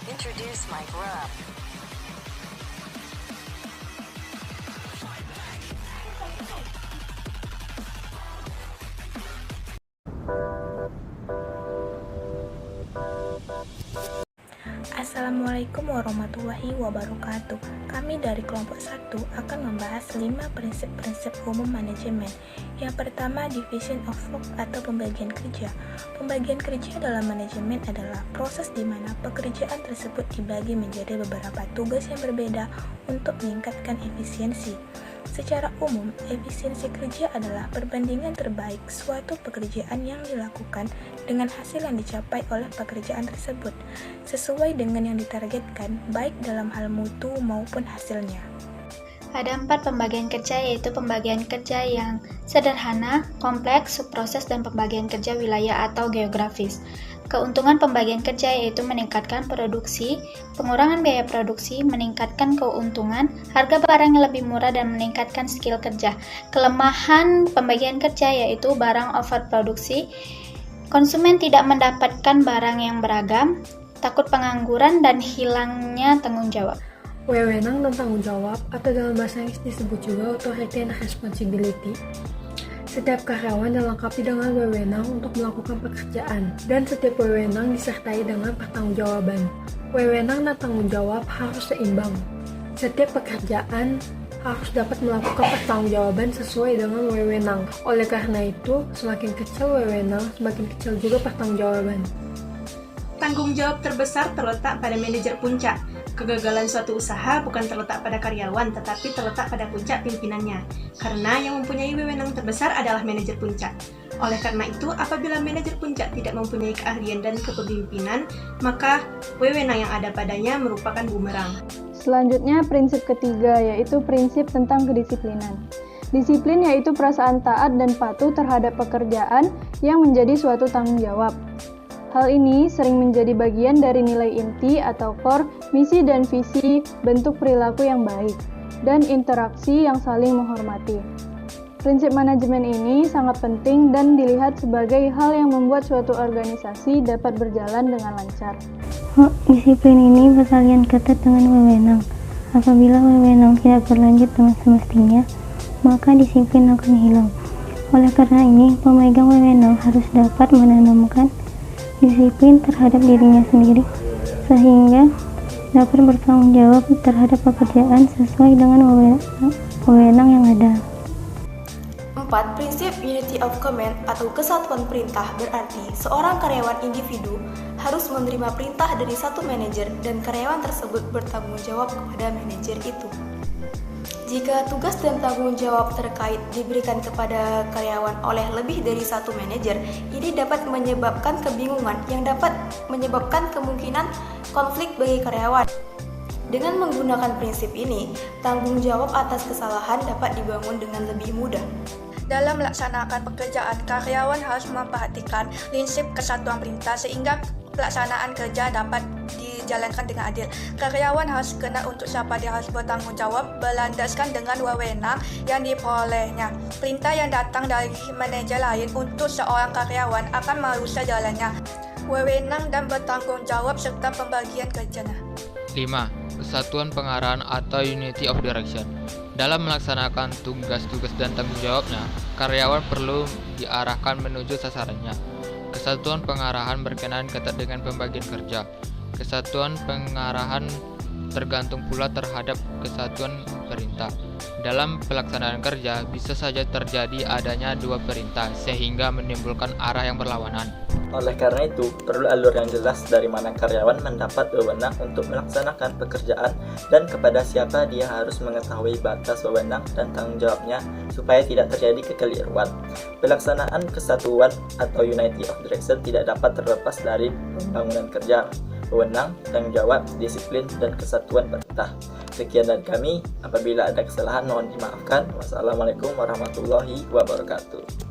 Introduce my grub. Assalamualaikum warahmatullahi wabarakatuh. Kami dari kelompok 1 akan membahas 5 prinsip-prinsip umum manajemen. Yang pertama, division of work atau pembagian kerja. Pembagian kerja dalam manajemen adalah proses di mana pekerjaan tersebut dibagi menjadi beberapa tugas yang berbeda untuk meningkatkan efisiensi. Secara umum, efisiensi kerja adalah perbandingan terbaik suatu pekerjaan yang dilakukan dengan hasil yang dicapai oleh pekerjaan tersebut, sesuai dengan yang ditargetkan, baik dalam hal mutu maupun hasilnya. Ada 4 pembagian kerja, yaitu pembagian kerja yang sederhana, kompleks, subproses, dan pembagian kerja wilayah atau geografis. Keuntungan pembagian kerja yaitu meningkatkan produksi, pengurangan biaya produksi, meningkatkan keuntungan, harga barang yang lebih murah, dan meningkatkan skill kerja. Kelemahan pembagian kerja yaitu barang overproduksi, konsumen tidak mendapatkan barang yang beragam, takut pengangguran, dan hilangnya tanggung jawab. Wewenang dan tanggung jawab, atau dalam bahasa Inggris disebut juga authority and responsibility. Setiap karyawan dilengkapi dengan wewenang untuk melakukan pekerjaan, dan setiap wewenang disertai dengan pertanggungjawaban. Wewenang dan tanggung jawab harus seimbang. Setiap pekerjaan harus dapat melakukan pertanggungjawaban sesuai dengan wewenang. Oleh karena itu, semakin kecil wewenang, semakin kecil juga pertanggungjawaban. Tanggung jawab terbesar terletak pada manajer puncak. Kegagalan suatu usaha bukan terletak pada karyawan, tetapi terletak pada puncak pimpinannya. Karena yang mempunyai wewenang terbesar adalah manajer puncak. Oleh karena itu, apabila manajer puncak tidak mempunyai keahlian dan kepemimpinan, maka wewenang yang ada padanya merupakan bumerang. Selanjutnya, prinsip ketiga, yaitu prinsip tentang kedisiplinan. Disiplin yaitu perasaan taat dan patuh terhadap pekerjaan yang menjadi suatu tanggung jawab. Hal ini sering menjadi bagian dari nilai inti atau core, misi dan visi, bentuk perilaku yang baik, dan interaksi yang saling menghormati. Prinsip manajemen ini sangat penting dan dilihat sebagai hal yang membuat suatu organisasi dapat berjalan dengan lancar. Disiplin ini bersalian ketat dengan wewenang. Apabila wewenang tidak berlanjut dengan semestinya, maka disiplin akan hilang. Oleh karena ini, pemegang wewenang harus dapat menanamkan disiplin terhadap dirinya sendiri, sehingga dapat bertanggung jawab terhadap pekerjaan sesuai dengan wewenang yang ada. 4. Prinsip unity of command atau kesatuan perintah berarti seorang karyawan individu harus menerima perintah dari satu manajer dan karyawan tersebut bertanggung jawab kepada manajer itu. Jika tugas dan tanggung jawab terkait diberikan kepada karyawan oleh lebih dari satu manajer, ini dapat menyebabkan kebingungan yang dapat menyebabkan kemungkinan konflik bagi karyawan. Dengan menggunakan prinsip ini, tanggung jawab atas kesalahan dapat dibangun dengan lebih mudah. Dalam melaksanakan pekerjaan, karyawan harus memperhatikan prinsip kesatuan perintah sehingga pelaksanaan kerja dapat dijalankan dengan adil. Karyawan harus kenal untuk siapa dia harus bertanggung jawab berlandaskan dengan wewenang yang diperolehnya. Perintah yang datang dari manajer lain untuk seorang karyawan akan merusak jalannya wewenang dan bertanggung jawab serta pembagian kerjanya. 5. Kesatuan pengarahan atau unity of direction. Dalam melaksanakan tugas-tugas dan tanggung jawabnya, karyawan perlu diarahkan menuju sasarannya. Kesatuan pengarahan berkenaan ketat dengan pembagian kerja. Kesatuan pengarahan tergantung pula terhadap kesatuan perintah. Dalam pelaksanaan kerja, bisa saja terjadi adanya dua perintah, sehingga menimbulkan arah yang berlawanan. Oleh karena itu, perlu alur yang jelas dari mana karyawan mendapat wewenang untuk melaksanakan pekerjaan dan kepada siapa dia harus mengetahui batas wewenang dan tanggung jawabnya supaya tidak terjadi kekeliruan. Pelaksanaan kesatuan atau unity of direction tidak dapat terlepas dari pembangunan kerja, wewenang, tanggung jawab, disiplin, dan kesatuan perintah. Sekian dari kami. Apabila ada kesalahan mohon dimaafkan. Wassalamualaikum warahmatullahi wabarakatuh.